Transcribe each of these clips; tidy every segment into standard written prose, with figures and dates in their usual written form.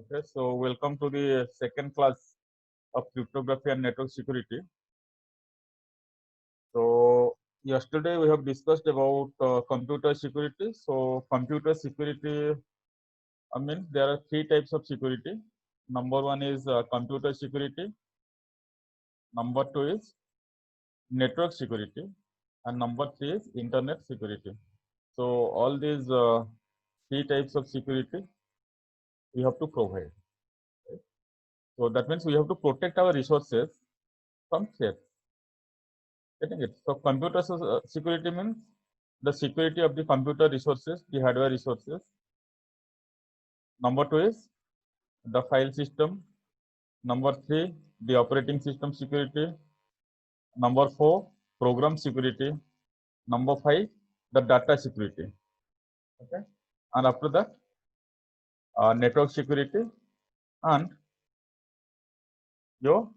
Okay, so welcome to the second class of cryptography and network security. So yesterday we have discussed about computer security. So computer security, I mean there are three types of security. Number one is computer security. Number two is network security, and number three is internet security. So all these three types of security we have to provide. Right? So that means we have to protect our resources from threats. Getting it? So computer security means the security of the computer resources, the hardware resources. Number two is the file system. Number three, the operating system security. Number four, program security. Number five, the data security. Okay. And after that, network security and your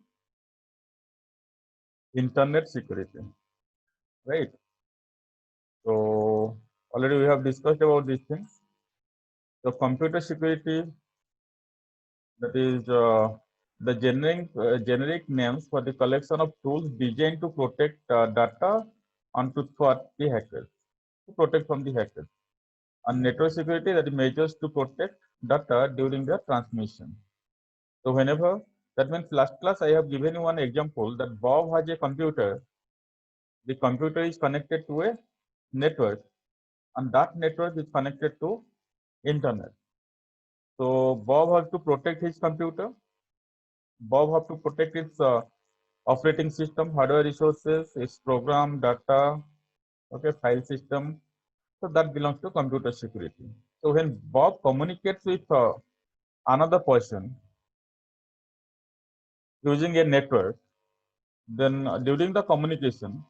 internet security. Right. So already we have discussed about these things. So computer security, that is the generic names for the collection of tools designed to protect data and to thwart the hackers, to protect from the hackers. And network security, that is measures to protect data during the transmission. So whenever, that means last class I have given you one example that Bob has a computer. The computer is connected to a network, and that network is connected to internet. So Bob has to protect his computer. Bob have to protect its operating system, hardware resources, its program, data, okay, file system. So that belongs to computer security. So when Bob communicates with another person using a network, then during the communication,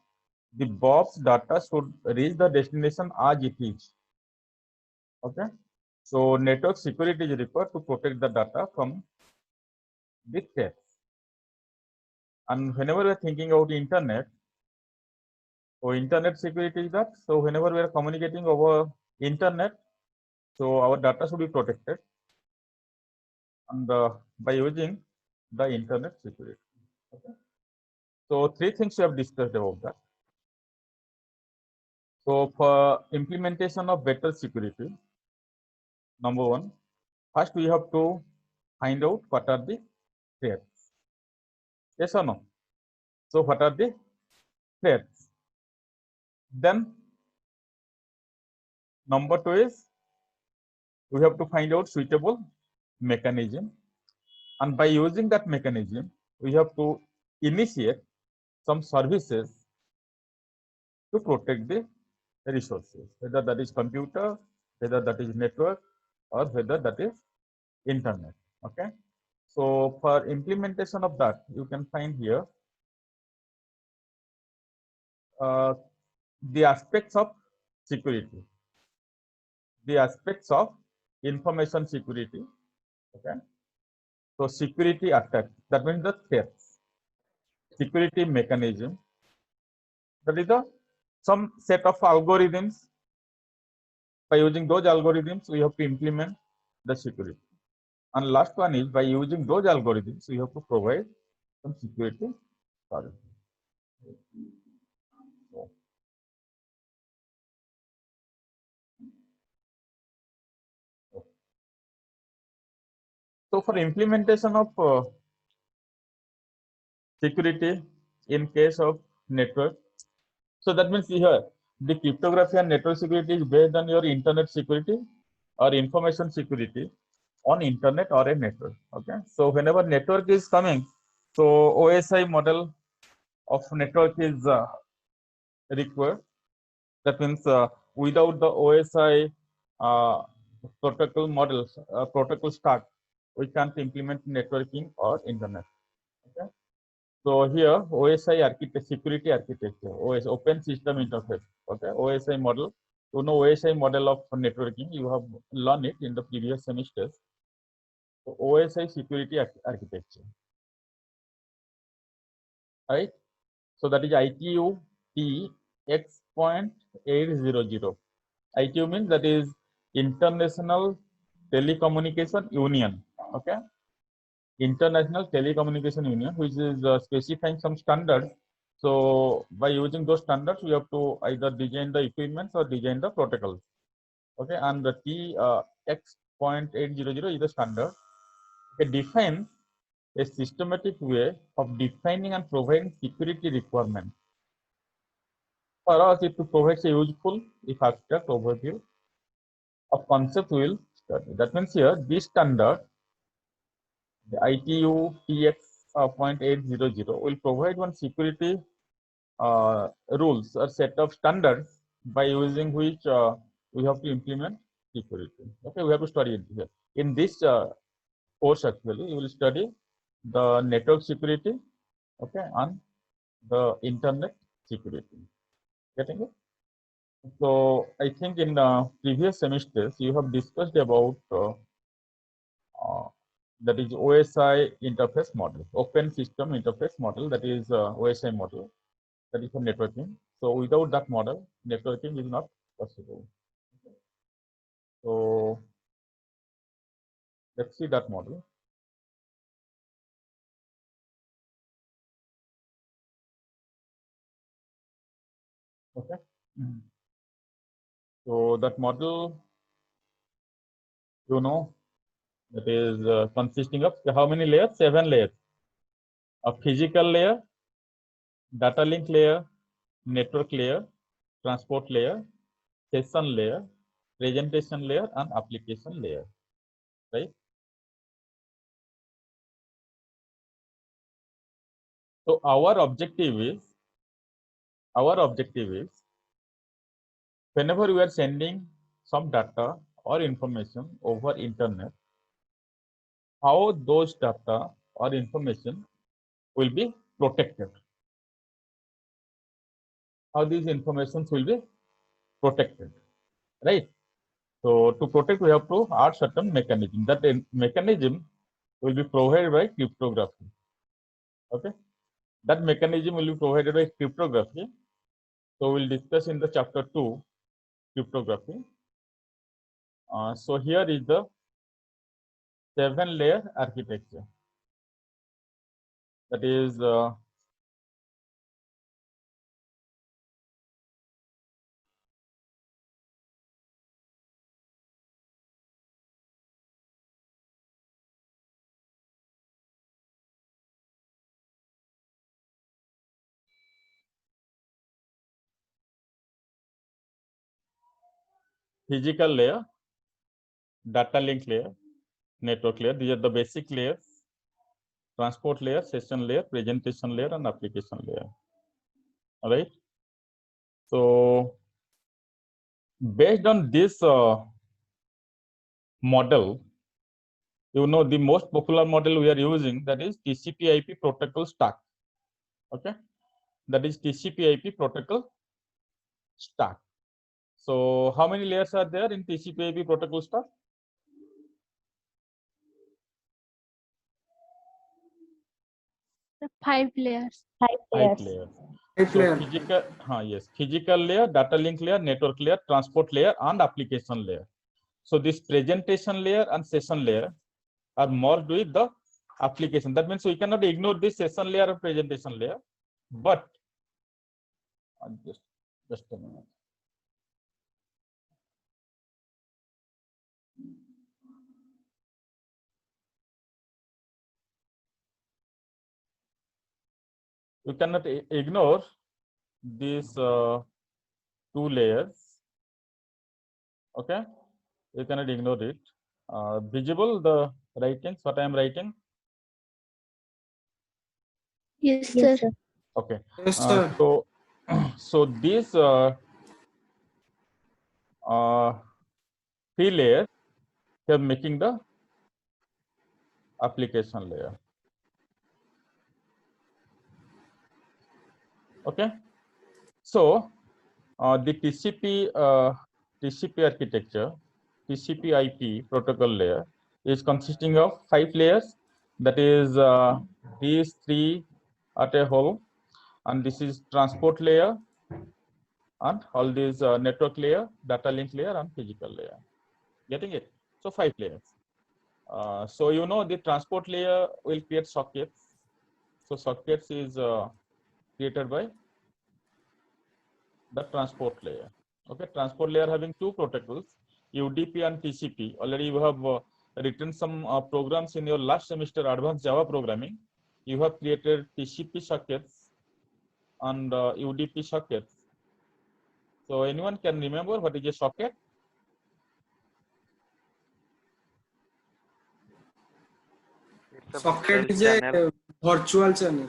the Bob's data should reach the destination as it is. Okay. So network security is required to protect the data from the threats. And whenever we are thinking about the internet, so internet security is that. So whenever we are communicating over internet, so our data should be protected, and by using the internet security. Okay. So three things we have discussed about that. So for implementation of better security, number one, first we have to find out what are the threats. Yes or no? So what are the threats? Then number two is we have to find out suitable mechanism, and by using that mechanism, we have to initiate some services to protect the resources, whether that is computer, whether that is network, or whether that is internet. Okay. So for implementation of that, you can find here uh, the aspects of security, the aspects of information security. Okay. So security attack, that means the threats, security mechanism, that is the some set of algorithms. By using those algorithms, we have to implement the security. And last one is by using those algorithms, we have to provide some security service. So for implementation of security in case of network, so that means here the cryptography and network security is based on your internet security or information security on internet or a network. Okay. So whenever network is coming, so OSI model of network is required. That means without the OSI protocol models, protocol stack, we can't implement networking or internet. Okay. So here OSI security architecture, OS open system interface. Okay, OSI model. You know OSI model of networking. You have learned it in the previous semesters. So OSI security architecture, right? So that is ITU X.800. ITU means that is International Telecommunication Union. Okay, International Telecommunication Union, which is specifying some standards. So by using those standards, we have to either design the equipments or design the protocols. Okay, and the TX.800 is the standard. It defines a systematic way of defining and providing security requirements. For us, it provides a useful, if abstract, overview of concept we will study. That means here, this standard, the ITU TX.800 will provide one security rules or set of standards by using which we have to implement security. Okay, we have to study it here. In this course, actually, you will study the network security, okay, and the internet security. Getting it? So I think in previous semesters you have discussed about that is OSI interface model, Open System Interface Model, that is OSI model, that is for networking. So without that model, networking is not possible. So let's see that model. Okay. So that model, you know, that is consisting of how many layers? 7 layers. A physical layer, data link layer, network layer, transport layer, session layer, presentation layer, and application layer. Right? So our objective is whenever we are sending some data or information over internet, how those data or information will be protected. How these informations will be protected, right? So to protect, we have to add certain mechanism. That mechanism will be provided by cryptography. Okay, that mechanism will be provided by cryptography. So we'll discuss in the chapter 2, cryptography. So here is the 7-layer architecture. That is physical layer, data link layer, network layer. These are the basic layers. Transport layer, session layer, presentation layer, and application layer. All right. So based on this model, you know, the most popular model we are using, that is TCP/IP protocol stack. Okay, that is TCP/IP protocol stack. So how many layers are there in TCP/IP protocol stack? 5 layers. 5 layers. So physical layer, data link layer, network layer, transport layer, and application layer. So this presentation layer and session layer are merged with the application. That means we cannot ignore this session layer or presentation layer, but just a minute. You cannot ignore these 2 layers. Okay, you cannot ignore it. Visible the writings, what I am writing? Yes, sir. Okay. Yes, sir. So these 3 layers are making the application layer. Okay. So the TCP architecture, TCP/IP protocol layer is consisting of 5 layers. That is these 3 at a whole, and this is transport layer, and all these network layer, data link layer, and physical layer. Getting it? So 5 layers. So you know the transport layer will create sockets. So sockets is created by the transport layer. Okay, transport layer having two protocols, UDP and TCP. Already you have written some programs in your last semester advanced Java programming. You have created TCP sockets and UDP sockets. So anyone can remember what is a socket? It's a Socket virtual is channel. a virtual channel.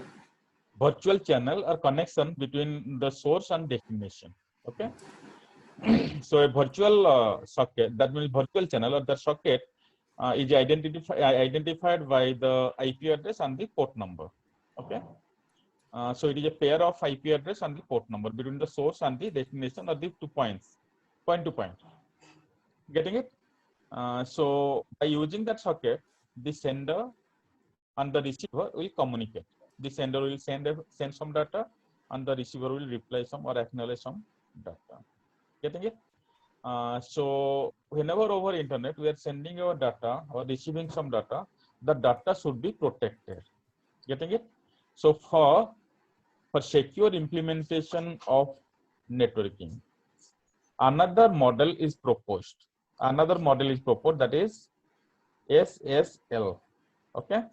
Virtual channel or connection between the source and destination. Okay. So a virtual socket, that means virtual channel or the socket is identified by the IP address and the port number. Okay. So it is a pair of IP address and the port number between the source and the destination or the 2 points, point to point. Getting it? So by using that socket, the sender and the receiver will communicate. The sender will send some data and the receiver will reply some or acknowledge some data. Getting it? So whenever over internet we are sending our data or receiving some data, the data should be protected. Getting it? So for secure implementation of networking, another model is proposed. Another model is proposed, that is SSL. Okay.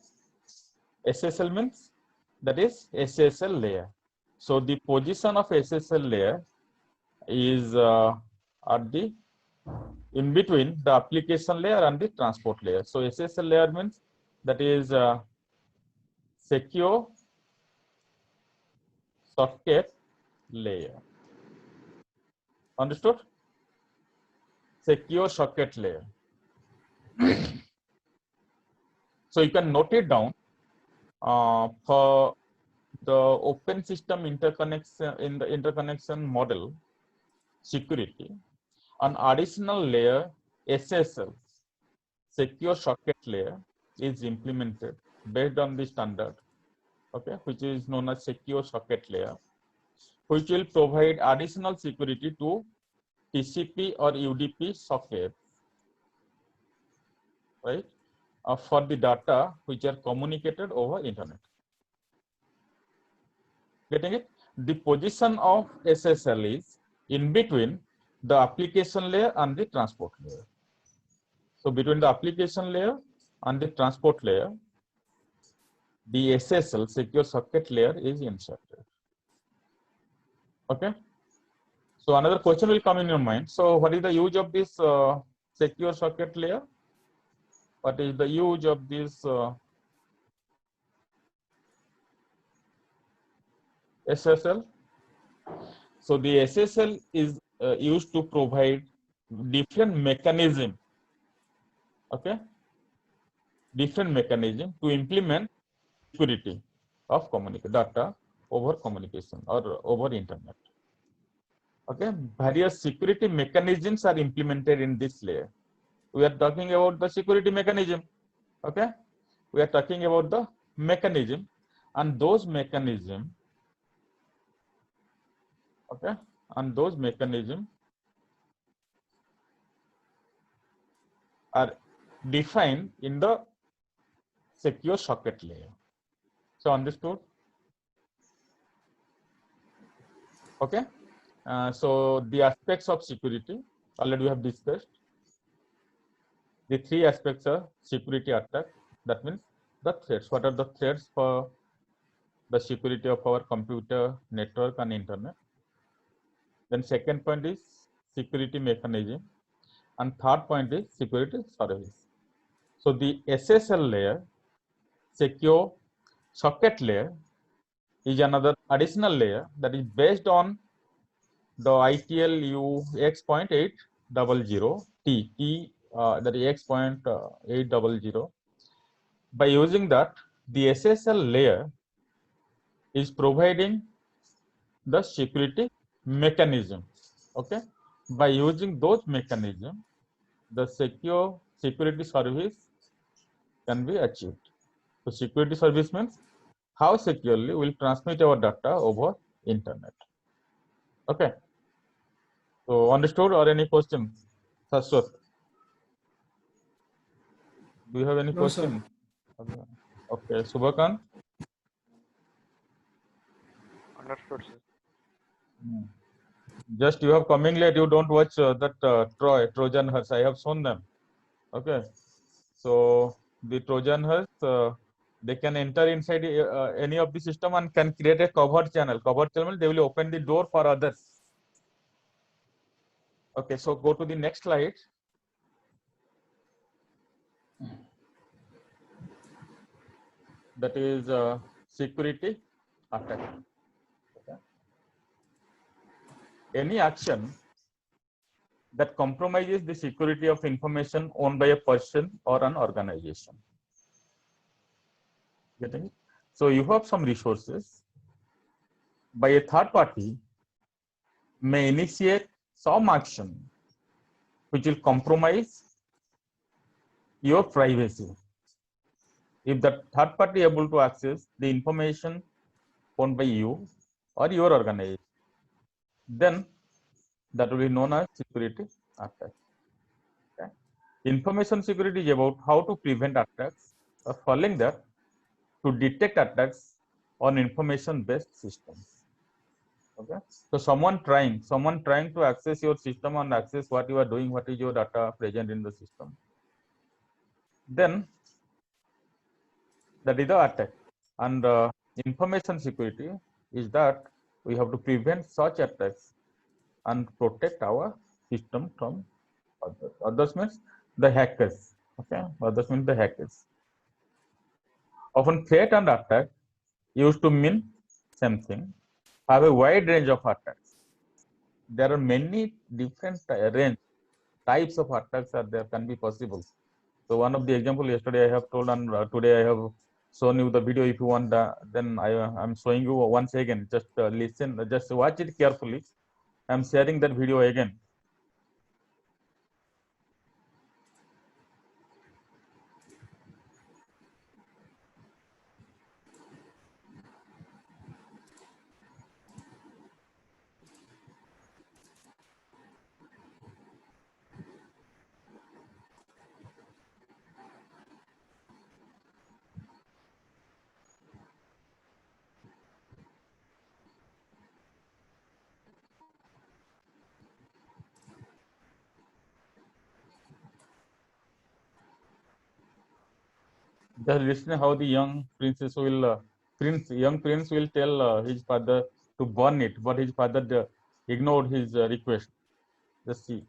SSL means that is SSL layer. So the position of SSL layer is at the in between the application layer and the transport layer. So SSL layer means that is secure socket layer. Understood? Secure socket layer. So you can note it down for the open system interconnection in the interconnection model security. An additional layer SSL, secure socket layer, is implemented based on the standard, okay, which is known as secure socket layer, which will provide additional security to TCP or UDP sockets, right, for the data which are communicated over internet. Getting it? The position of SSL is in between the application layer and the transport layer. So between the application layer and the transport layer, the SSL, secure socket layer, is inserted. Okay. So another question will come in your mind. So what is the use of this secure socket layer? What is the use of this SSL? So the SSL is used to provide different mechanism, okay, different mechanism to implement security of data over communication or over internet. Okay, various security mechanisms are implemented in this layer. We are talking about the security mechanism. Okay, we are talking about the mechanism, and those mechanism, okay, and those mechanism are defined in the secure socket layer. So understood? Okay. So the aspects of security already we have discussed. The three aspects are security attack. That means the threats. What are the threats for the security of our computer, network, and internet? Then second point is security mechanism, and third point is security service. So the SSL layer, secure socket layer, is another additional layer that is based on the ITIL X.800 T, that is X.800. By using that, the SSL layer is providing the security mechanism. Okay, by using those mechanisms, the security service can be achieved. So security service means how securely we'll transmit our data over internet. Okay. So understood, or any questions? Sashwat? Do you have any No, sir. question? Okay, Subhakant. Understood, sir. Just you have coming late. You don't watch that Trojan horse. I have shown them. Okay, so the Trojan horse, they can enter inside any of the system and can create a covered channel. Covered channel, they will open the door for others. Okay, so go to the next slide. That is security attack. Okay. Any action that compromises the security of information owned by a person or an organization. Getting it? So you have some resources by a third party may initiate some action which will compromise your privacy. If the third party able to access the information owned by you or your organization, then that will be known as security attack. Okay. Information security is about how to prevent attacks or following that to detect attacks on information based systems. Okay, so someone trying to access your system and access what you are doing, what is your data present in the system, then that is the attack. And information security is that we have to prevent such attacks and protect our system from others. Others means the hackers. Okay, others means the hackers. Often threat and attack used to mean same thing, have a wide range of attacks. There are many different range types of attacks are there can be possible. So one of the example yesterday I have told, and today I have shown you the video. If you want, then I am showing you once again. Just listen, just watch it carefully. I am sharing that video again. Just listen how the young young prince will tell his father to burn it, but his father ignored his request. Just see.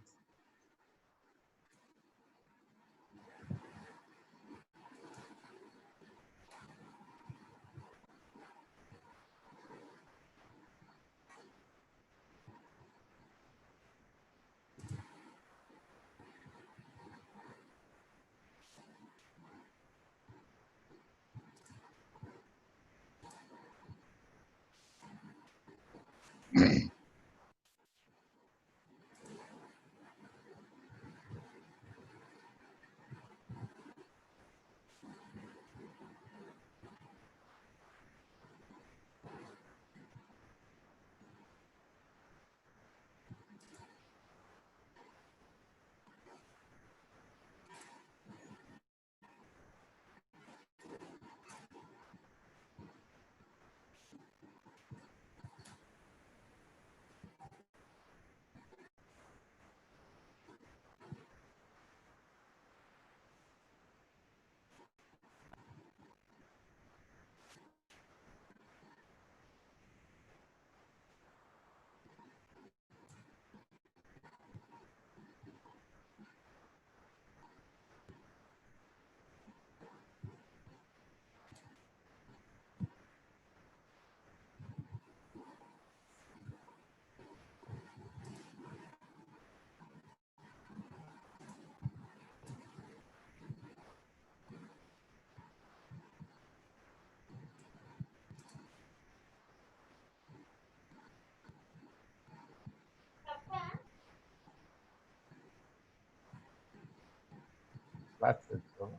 That's it. So,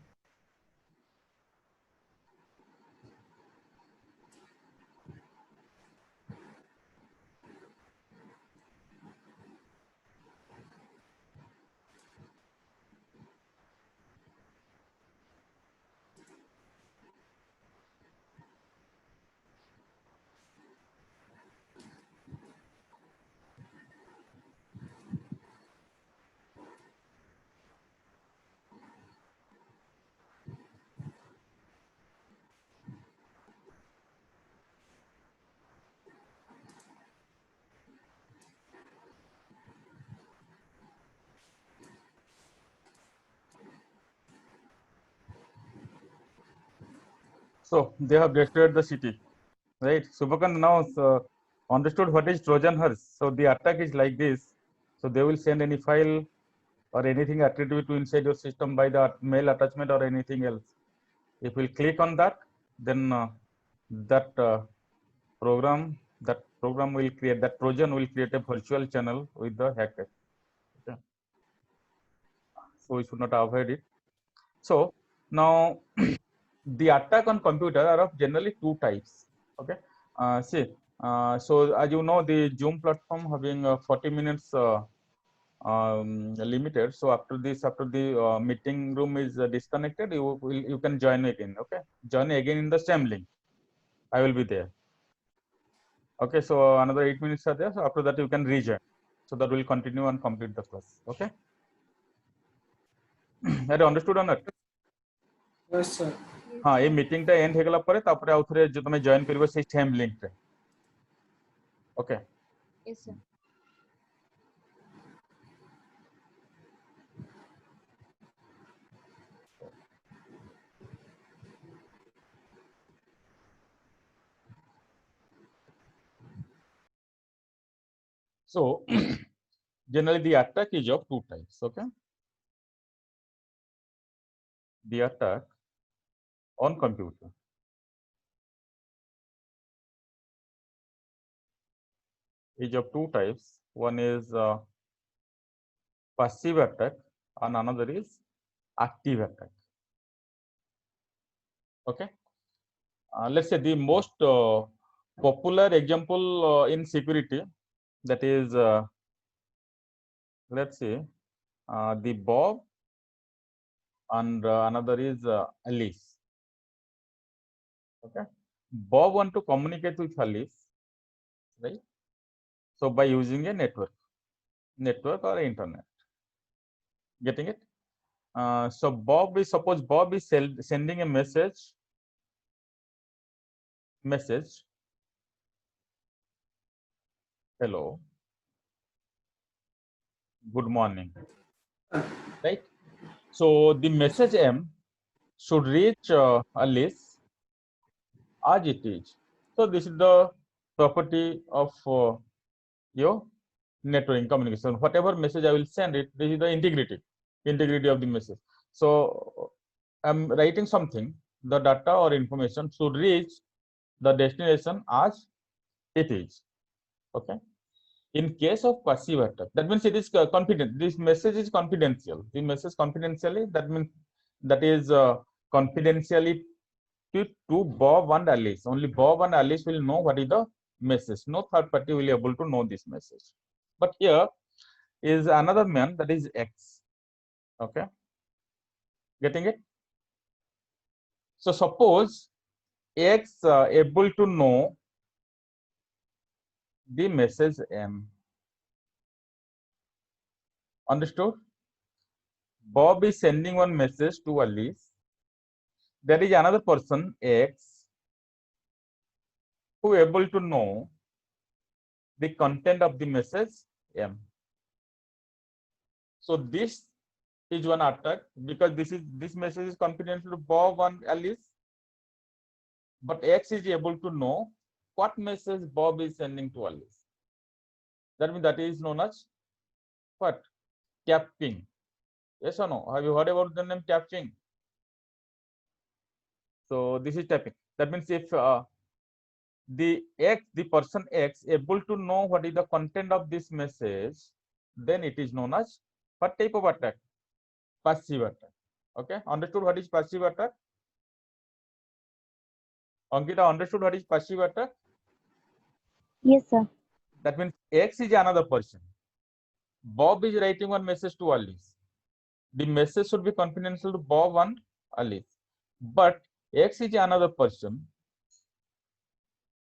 So they have destroyed the city, right? Subhakant now understood what is Trojan horse. So the attack is like this. So they will send any file or anything attributed to inside your system by the mail attachment or anything else. If we click on that, then that program will create, that Trojan will create a virtual channel with the hacker. Okay. So we should not avoid it. So now the attack on computer are of generally two types. Okay. See, so as you know, the Zoom platform having 40 minutes limited. So after the meeting room is disconnected, you can join again. Okay, join again in the same link. I will be there. Okay, so another 8 minutes are there. So after that, you can rejoin. So that will continue and complete the class. Okay. Have you understood or not? Yes, sir. हाँ ये meeting टा and हेगला परे तापरे आउथरे जो तमे join करिवो से same link रे okay Yes, sir. so generally the attack is of two types. Okay, the attack on computer is of two types. One is passive attack and another is active attack. Okay, let's say the most popular example in security, that is let's say the Bob and another is Alice. Okay, Bob want to communicate with Alice, right? So by using a network or internet, getting it? So suppose Bob is sending a message. Hello, good morning, right? So the message M should reach Alice as it is. So this is the property of your networking communication. Whatever message I will send it, this is the integrity of the message. So I'm writing something, the data or information should reach the destination as it is. Okay. In case of passive attack, that means it is confident. This message is confidential. The message confidentially, that means that is confidentially to Bob and Alice. Only Bob and Alice will know what is the message. No third party will be able to know this message. But here is another man, that is X. Okay, getting it? So suppose X able to know the message M. Understood? Bob is sending one message to Alice. There is another person X who able to know the content of the message M. So this is one attack because this message is confidential to Bob and Alice, but X is able to know what message Bob is sending to Alice. That means that is known as what? Tapping. Yes or no? Have you heard about the name tapping? So this is tapping. That means if the person X able to know what is the content of this message, then it is known as what type of attack? Passive attack. Okay, understood what is passive attack? Ankita, understood what is passive attack? Yes, sir. That means X is another person. Bob is writing one message to Alice. The message should be confidential to Bob and Alice. But X is another person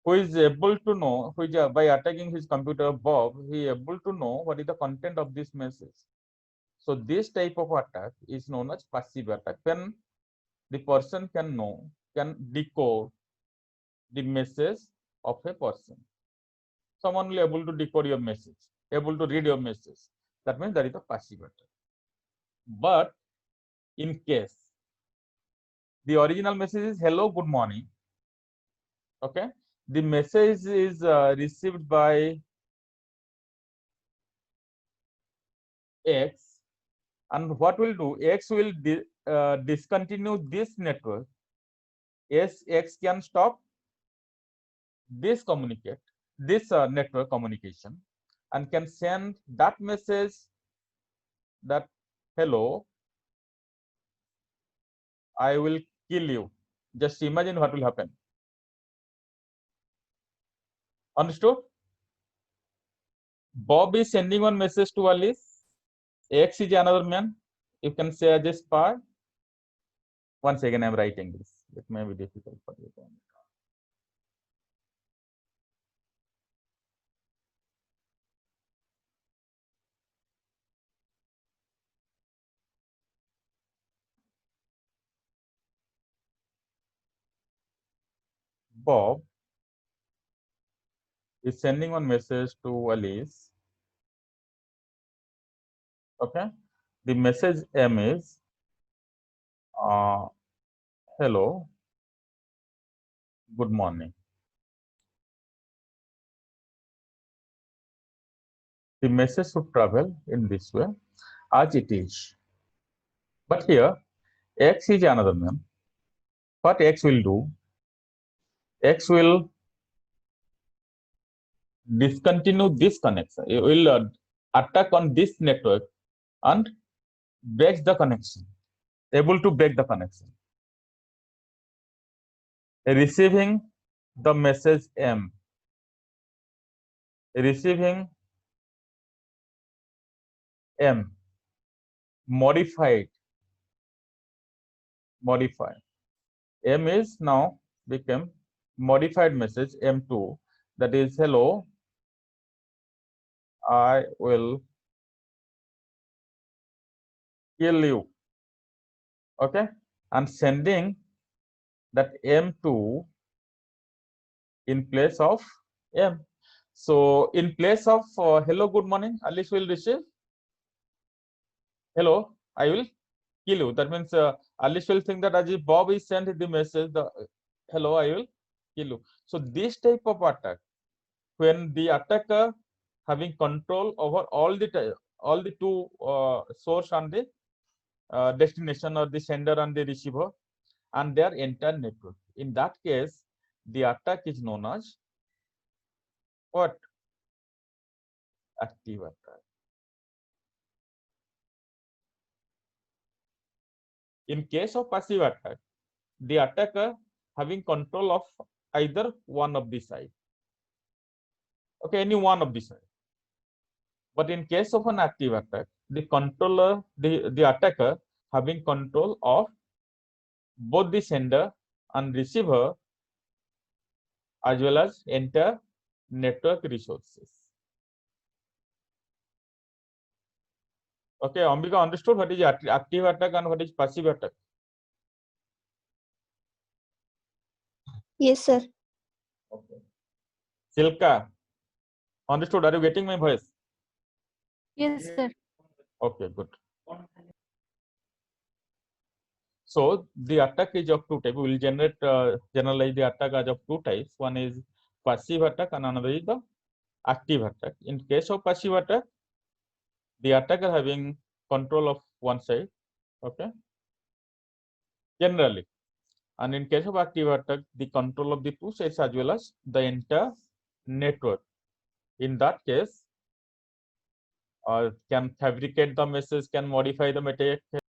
who is able to know, by attacking his computer Bob, he is able to know what is the content of this message. So this type of attack is known as passive attack. When the person can decode the message of a person. Someone will be able to decode your message, able to read your message. That means that is a passive attack. But in case the original message is hello, good morning, Okay, the message is received by X, and what will do? X will discontinue this network. Yes, X can stop this network communication, and can send that message that hello, I will kill you. Just imagine what will happen. Understood? Bob is sending one message to Alice. X is another man. You can say as a spy. Once again, I'm writing this. It may be difficult for you. Bob is sending one message to Alice. Okay. The message M is hello, good morning. The message should travel in this way as it is. But here, X is another man. What X will do? X will discontinue this connection. It will attack on this network and break the connection. Able to break the connection. Receiving the message M. Receiving M. Modified. M is now become modified message M2, that is hello, I will kill you. Okay, and sending that M2 in place of M. So in place of hello, good morning, Alice will receive hello, I will kill you. That means Alice will think that as if Bob is sent the message, the hello, I will kill you. So this type of attack, when the attacker having control over all the two source and the destination, or the sender and the receiver, and their entire network. In that case, the attack is known as what? Active attack. In case of passive attack, the attacker having control of either one of the side. Okay, any one of the side. But in case of an active attack, the attacker having control of both the sender and receiver, as well as entire network resources. Okay, Ambika understood what is active attack and what is passive attack? Yes, sir. Okay. Silka, understood? Are you getting my voice? Yes, sir. Okay, good. So the attack is of two types. We will generalize the attack as of two types. One is passive attack and another is the active attack. In case of passive attack, the attacker having control of one side, okay, generally. And in case of active attack, the control of the two sides as well as the entire network. In that case, can fabricate the message, can modify the meta